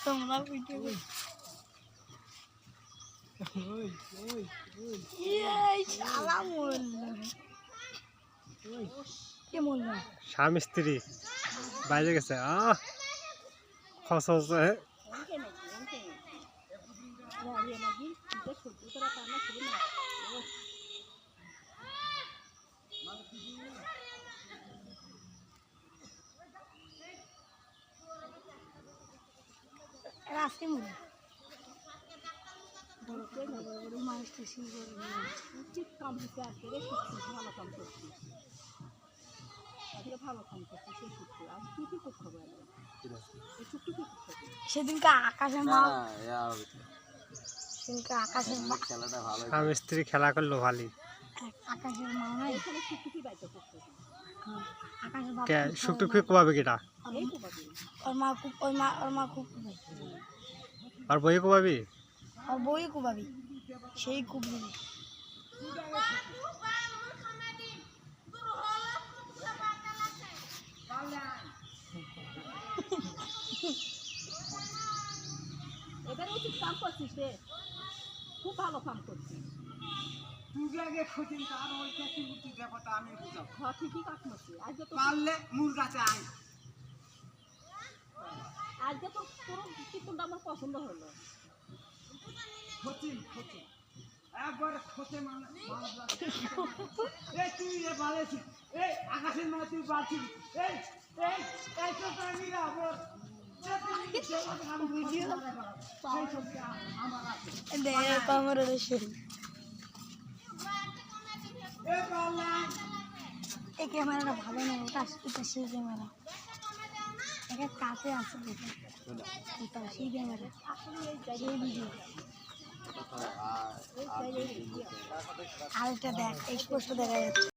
তোমরা ভিডিও শালা মরলো কে মরলো স্বামী স্ত্রী বাইরে গেছে খস আজকে মরে মানুষটা ঠিক কাম হচ্ছে আজকে ভালো কাম করছি ভালো কাম করছি সে সত্যি আর কি কি করতে হবে সেদিনকে আকাশের মা সেদিনকে আকাশের স্বামী স্ত্রী খেলা করলো ভালোই। আকাশের মা নাই এখানে সুটুকি বাইতে করতে আকাশের বাবা কে শুকটুকি কোবাবে কিটা ওর মা খুব আর বই কোবাবি আর বই কুবাবি সেই কুবি এবার উচিত কাম করছিস রে খুব ভালো কাম করছিস তুই আগে খুঁজিন তার ওই চাকরি মুক্তি ব্যাপারটা আমি বুঝাবো হ্যাঁ ঠিকই কাজ করছি আজকে তো পারলে মুরগাতে আই আজকে তো তোর চিত্রটা আমার পছন্দ হলো খুঁজিন একবার খোঁচে মানে তুই এ বাড়েছিস এই আকাশের মাঝে তুই বাড়ছিস এই এই এই তো প্রাণীরা এই ক্যামেরাটা ভালো না এটা সেই ক্যামেরা এটা কাছে আছে এটা সেই ক্যামেরা সেই ভিডিও আরেকটা দেখ স্পষ্ট দেখা যাচ্ছে।